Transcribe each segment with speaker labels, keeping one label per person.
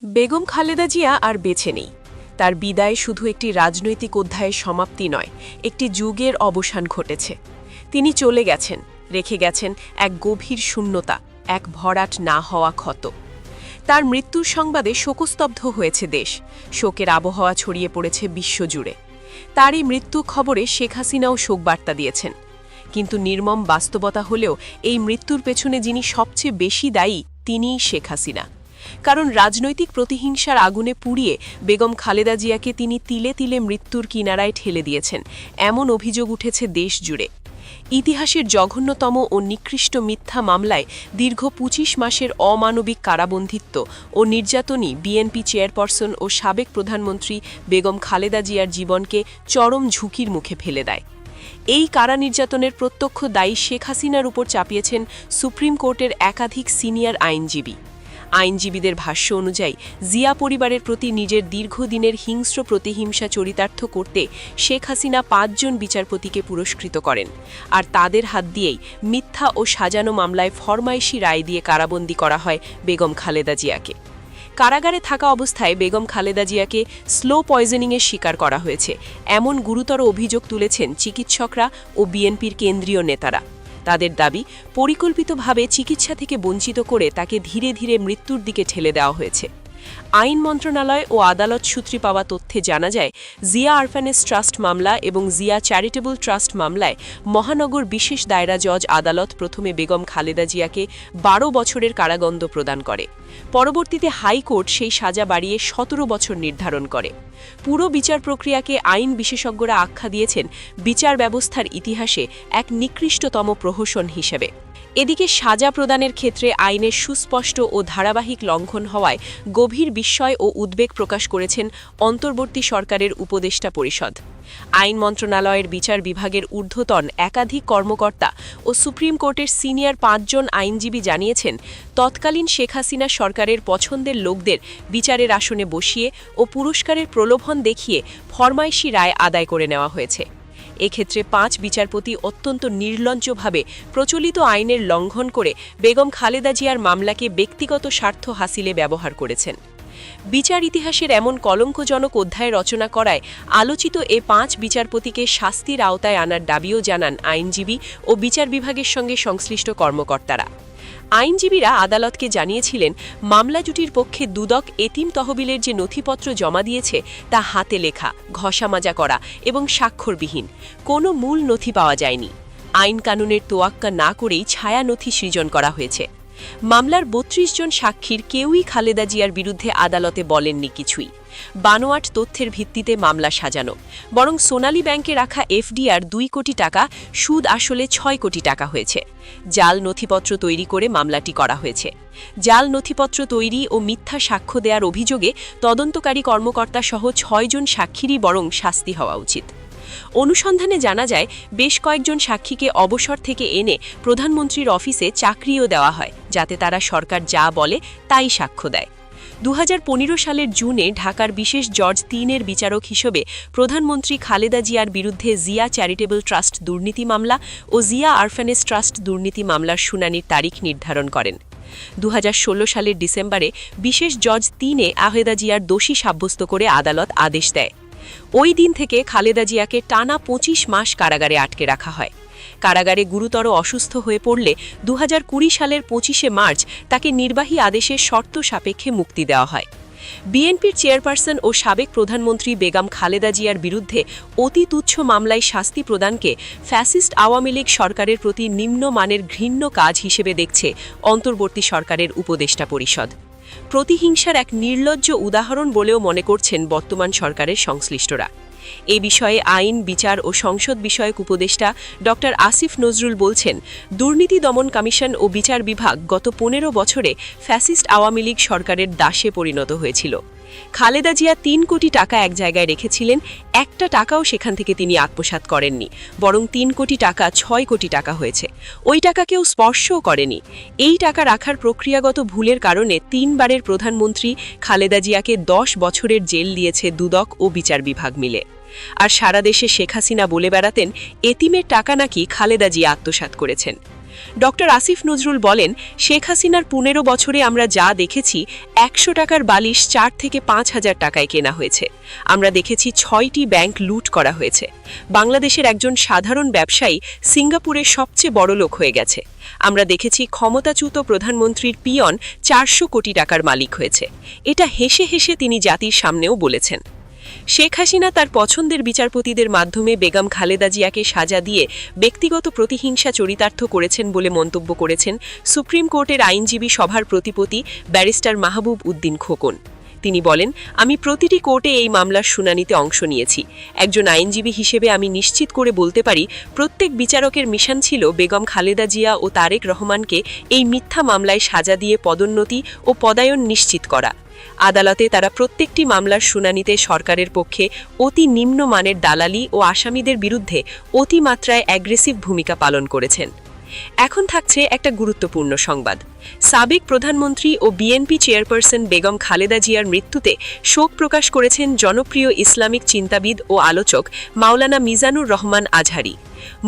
Speaker 1: বেগম খালেদা জিয়া আর বেঁচে নেই। তার বিদায় শুধু একটি রাজনৈতিক অধ্যায়ের সমাপ্তি নয়, একটি যুগের অবসান ঘটেছে। তিনি চলে গেছেন, রেখে গেছেন এক গভীর শূন্যতা, এক ভরাট না হওয়া ক্ষত। তার মৃত্যুর সংবাদে শোকস্তব্ধ হয়েছে দেশ, শোকের আবহাওয়া ছড়িয়ে পড়েছে বিশ্বজুড়ে। তারই মৃত্যু খবরে শেখ হাসিনাও শোকবার্তা দিয়েছেন। কিন্তু নির্মম বাস্তবতা হলেও এই মৃত্যুর পেছনে যিনি সবচেয়ে বেশি দায়ী, তিনিই শেখ হাসিনা। কারণ রাজনৈতিক প্রতিহিংসার আগুনে পুড়িয়ে বেগম খালেদা জিয়াকে তিনি তিলে তিলে মৃত্যুর কিনারায় ঠেলে দিয়েছেন, এমন অভিযোগ উঠেছে দেশ জুড়ে। ইতিহাসের জঘন্যতম ও নিকৃষ্ট মিথ্যা মামলায় দীর্ঘ ২৫ মাসের অমানবিক কারাবন্দিত্ব ও নির্যাতনই বিএনপি চেয়ারপারসন ও সাবেক প্রধানমন্ত্রী বেগম খালেদা জিয়ার জীবনকে চরম ঝুঁকির মুখে ফেলে দেয়। এই কারা নির্যাতনের প্রত্যক্ষ দায়ী শেখ হাসিনার উপর চাপিয়েছেন সুপ্রিম কোর্টের একাধিক সিনিয়র আইনজীবী। আইনজীবীদের ভাষ্য অনুযায়ী জিয়া পরিবারের প্রতি নিজের দীর্ঘদিনের হিংস্র প্রতিহিংসা চরিতার্থ করতে শেখ হাসিনা ৫ জন বিচারপতিকে পুরস্কৃত করেন, আর তাদের হাত দিয়েই মিথ্যা ও সাজানো মামলায় ফরমাইশি রায় দিয়ে কারাবন্দী করা হয় বেগম খালেদা জিয়াকে। কারাগারে থাকা অবস্থায় বেগম খালেদা জিয়াকে স্লো পয়জনিংয়ের শিকার করা হয়েছে, এমন গুরুতর অভিযোগ তুলেছেন চিকিৎসকরা ও বিএনপির কেন্দ্রীয় নেতারা। তাদের দাবি, পরিকল্পিতভাবে চিকিৎসা থেকে বঞ্চিত করে তাকে ধীরে ধীরে মৃত্যুর দিকে ঠেলে দেওয়া হয়েছে। আইন মন্ত্রণালয় ও আদালত সূত্রে পাওয়া তথ্যে জানা যায়, জিয়া অরফানেজ ট্রাস্ট মামলা এবং জিয়া চ্যারিটেবল ট্রাস্ট মামলায় মহানগর বিশেষ দায়রা জজ আদালত প্রথমে বেগম খালেদা জিয়াকে ১২ বছরের কারাদণ্ড প্রদান করে। পরবর্তীতে হাইকোর্ট সেই সাজা বাড়িয়ে ১৭ বছর নির্ধারণ করে। পুরো বিচার প্রক্রিয়াকে আইন বিশেষজ্ঞরা আখ্যা দিয়েছেন বিচার ব্যবস্থার ইতিহাসে এক নিকৃষ্টতম প্রহসন হিসেবে। এদিকে সাজা প্রদানের ক্ষেত্রে আইনের সুস্পষ্ট ও ধারাবাহিক লঙ্ঘন হওয়ায় গভীর বিস্ময় ও উদ্বেগ প্রকাশ করেছেন অন্তর্বর্তী সরকারের উপদেষ্টা পরিষদ। আইন মন্ত্রণালয়ের বিচার বিভাগের ঊর্ধ্বতন একাধিক কর্মকর্তা ও সুপ্রিম কোর্টের সিনিয়র ৫ জন আইনজীবী জানিয়েছেন, তৎকালীন শেখ হাসিনা সরকারের পছন্দের লোকদের বিচারের আসনে বসিয়ে ও পুরস্কারের প্রলোভন দেখিয়ে ফরমাইশি রায় আদায় করে নেওয়া হয়েছে। এক্ষেত্রে ৫ বিচারপতি অত্যন্ত নির্লজ্জভাবে প্রচলিত আইনের লঙ্ঘন করে বেগম খালেদা জিয়ার মামলাকে ব্যক্তিগত স্বার্থ হাসিলে ব্যবহার করেছেন। বিচার ইতিহাসের এমন কলঙ্কজনক অধ্যায় রচনা করায় আলোচিত এ ৫ বিচারপতিকে শাস্তির আওতায় আনার দাবিও জানান আইনজীবী ও বিচার বিভাগের সঙ্গে সংশ্লিষ্ট কর্মকর্তারা। আইনজীবীরা আদালতকে জানিয়েছিলেন, মামলা জুটির পক্ষে দুদক এতিম তহবিলের যে নথিপত্র জমা দিয়েছে তা হাতে লেখা, ঘষামাজা করা এবং স্বাক্ষরবিহীন, কোনো মূল নথি পাওয়া যায়নি। আইন কানুনের তোয়াক্কা না করেই ছায়া নথি সৃজন করা হয়েছে। মামলার ৩২ জন সাক্ষীর কেউই খালেদা জিয়ার বিরুদ্ধে আদালতে বলেননি কিছুই। বানোয়াট তথ্যের ভিত্তিতে মামলা সাজানো, বরং সোনালী ব্যাংকে রাখা এফডিআর ২ কোটি টাকা, সুদ আসলে ৬ কোটি টাকা হয়েছে। জাল নথিপত্র তৈরি করে মামলাটি করা হয়েছে। জাল নথিপত্র তৈরি ও মিথ্যা সাক্ষ্য দেওয়ার অভিযোগে তদন্তকারী কর্মকর্তা সহ ৬ জন সাক্ষীরই বরং শাস্তি হওয়া উচিত। অনুসন্ধানে জানা যায়, বেশ কয়েকজন সাক্ষীকে অবসর থেকে এনে প্রধানমন্ত্রীর অফিসে চাকরিও দেওয়া হয়, যাতে তারা সরকার যা বলে তাই সাক্ষ্য দেয়। ২০১৫ সালের জুনে ঢাকার বিশেষ জজ ৩-এর বিচারক হিসেবে প্রধানমন্ত্রী খালেদা জিয়ার বিরুদ্ধে জিয়া চ্যারিটেবল ট্রাস্ট দুর্নীতি মামলা ও জিয়া অরফানেজ ট্রাস্ট দুর্নীতি মামলার শুনানির তারিখ নির্ধারণ করেন। ২০১৬ সালের ডিসেম্বরে বিশেষ জজ ৩-এ খালেদা জিয়ার দোষী সাব্যস্ত করে আদালত আদেশ দেয়। ওই দিন থেকে খালেদা জিয়াকে টানা ২৫ মাস কারাগারে আটকে রাখা হয়। কারাগারে গুরুতর অসুস্থ হয়ে পড়লে ২০২০ সালের ২৫শে মার্চ তাকে নির্বাহী আদেশের শর্ত সাপেক্ষে মুক্তি দেওয়া হয়। বিএনপির চেয়ারপারসন ও সাবেক প্রধানমন্ত্রী বেগম খালেদা জিয়ার বিরুদ্ধে অতি তুচ্ছ মামলায় শাস্তি প্রদানকে ফ্যাসিস্ট আওয়ামী লীগ সরকারের প্রতি নিম্নমানের ঘৃণ্য কাজ হিসেবে দেখছে অন্তর্বর্তী সরকারের উপদেষ্টা পরিষদ। প্রতিহিংসার এক নির্লজ্জ উদাহরণ বলেও মনে করছেন বর্তমান সরকারের সংশ্লিষ্টরা। এ বিষয়ে আইন, বিচার ও সংসদ বিষয়ক উপদেষ্টা ড আসিফ নজরুল বলছেন, দুর্নীতি দমন কমিশন ও বিচার বিভাগ গত ১৫ বছরে ফ্যাসিস্ট আওয়ামী লীগ সরকারের দাসে পরিণত হয়েছিল। খালেদা জিয়া ৩ কোটি টাকা এক জায়গায় রেখেছিলেন, একটা টাকাও সেখান থেকে তিনি আত্মসাৎ করেননি, বরং ৩ কোটি টাকা ৬ কোটি টাকা হয়েছে। ওই টাকা কেউ স্পর্শও করেনি। এই টাকা রাখার প্রক্রিয়াগত ভুলের কারণে ৩ বারের প্রধানমন্ত্রী খালেদা জিয়াকে ১০ বছরের জেল দিয়েছে দুদক ও বিচার বিভাগ মিলে। আর সারা দেশে শেখ হাসিনা বলে বেড়াতেন, এতিমের টাকা নাকি খালেদা জিয়া আত্মসাৎ করেছেন। ডক্টর আসিফ নজরুল বলেন, শেখ হাসিনার 15 বছরে আমরা যা দেখেছি, 100 টাকার বালিশ 4 থেকে 5,000 টাকায় কেনা হয়েছে। আমরা দেখেছি 6টি ব্যাংক লুট করা হয়েছে। বাংলাদেশের একজন সাধারণ ব্যবসায়ী সিঙ্গাপুরের সবচেয়ে বড় লোক হয়ে গেছে। আমরা দেখেছি ক্ষমতাচ্যুত প্রধানমন্ত্রীর পিয়ন 400 কোটি টাকার মালিক হয়েছে। এটা হেসে হেসে তিনি জাতির সামনেও বলেছেন। শেখ হাসিনা তার পছন্দের বিচারপতিদের মাধ্যমে বেগম খালেদা জিয়াকে সাজা দিয়ে ব্যক্তিগত প্রতিহিংসা চরিতার্থ করেছেন বলে মন্তব্য করেছেন সুপ্রিম কোর্টের আইনজীবী সভার প্রতিপতি ব্যারিস্টার মাহবুব উদ্দিন খোকন। তিনি বলেন, আমি প্রতিটি কোর্টে এই মামলার শুনানিতে অংশ নিয়েছি। একজন আইনজীবী হিসেবে আমি নিশ্চিত করে বলতে পারি, প্রত্যেক বিচারকের মিশন ছিল বেগম খালেদা জিয়া ও তারেক রহমানকে এই মিথ্যা মামলায় সাজা দিয়ে পদোন্নতি ও পদায়ন নিশ্চিত করা। আদালতে তারা প্রত্যেকটি মামলার শুনানিতে সরকারের পক্ষে অতি নিম্নমানের দালালি ও আসামিদের বিরুদ্ধে অতিমাত্রায় অ্যাগ্রেসিভ ভূমিকা পালন করেছেন। এখন থাকছে একটা গুরুত্বপূর্ণ সংবাদ। সাবেক প্রধানমন্ত্রী ও বিএনপি চেয়ারপারসন বেগম খালেদা জিয়ার মৃত্যুতে শোক প্রকাশ করেছেন জনপ্রিয় ইসলামিক চিন্তাবিদ ও আলোচক মাওলানা মিজানুর রহমান আজহারি।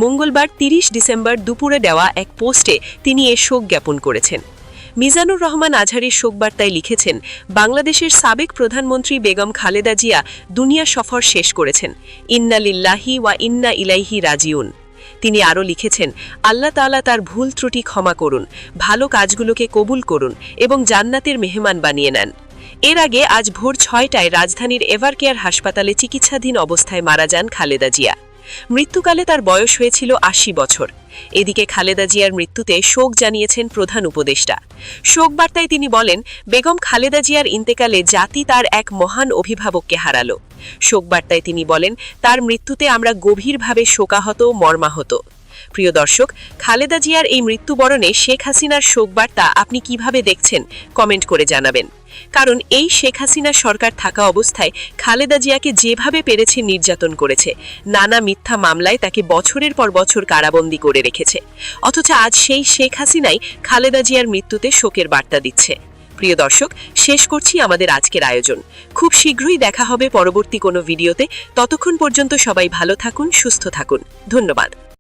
Speaker 1: মঙ্গলবার 30 ডিসেম্বর দুপুরে দেওয়া এক পোস্টে তিনি এ শোক জ্ঞাপন করেছেন। মিজানুর রহমান আজহারির শোকবার্তায় লিখেছেন, বাংলাদেশের সাবেক প্রধানমন্ত্রী বেগম খালেদা জিয়া দুনিয়া সফর শেষ করেছেন। ইন্না লিল্লাহি ওয়া ইন্না ইলাইহি রাজিউন। তিনি আরও লিখেছেন, আল্লাহ তাআলা তার ভুল ত্রুটি ক্ষমা করুন, ভালো কাজগুলোকে কবুল করুন এবং জান্নাতের মেহমান বানিয়ে নেন। এর আগে আজ ভোর 6টায় রাজধানীর এভারকেয়ার হাসপাতালে চিকিৎসাধীন অবস্থায় মারা যান খালেদা জিয়া। মৃত্যুকালে তার বয়স হয়েছিল 80 বছর। এদিকে খালেদা জিয়ার মৃত্যুতে শোক জানিয়েছেন প্রধান উপদেষ্টা। শোকবার্তায় তিনি বলেন, বেগম খালেদা জিয়ার ইন্তেকালে জাতি তার এক মহান অভিভাবককে হারালো। শোকবার্তায় তিনি বলেন, তার মৃত্যুতে আমরা গভীরভাবে শোকাহত মর্মাহত। প্রিয় দর্শক, খালেদা জিয়ার এই মৃত্যুবরণে শেখ হাসিনার শোকবার্তা আপনি কিভাবে দেখছেন কমেন্ট করে জানাবেন। কারণ এই শেখ হাসিনা সরকার থাকা অবস্থায় খালেদা জিয়াকে যেভাবে পেরেছে নির্যাতন করেছে, নানা মিথ্যা মামলায় তাকে বছরের পর বছর কারাবন্দী করে রেখেছে, অথচ আজ সেই শেখ হাসিনাই খালেদা জিয়ার মৃত্যুতে শোকের বার্তা দিচ্ছে। প্রিয় দর্শক, শেষ করছি আমাদের আজকের আয়োজন। খুব শীঘ্রই দেখা হবে পরবর্তী কোনো ভিডিওতে। ততক্ষণ পর্যন্ত সবাই ভালো থাকুন, সুস্থ থাকুন। ধন্যবাদ।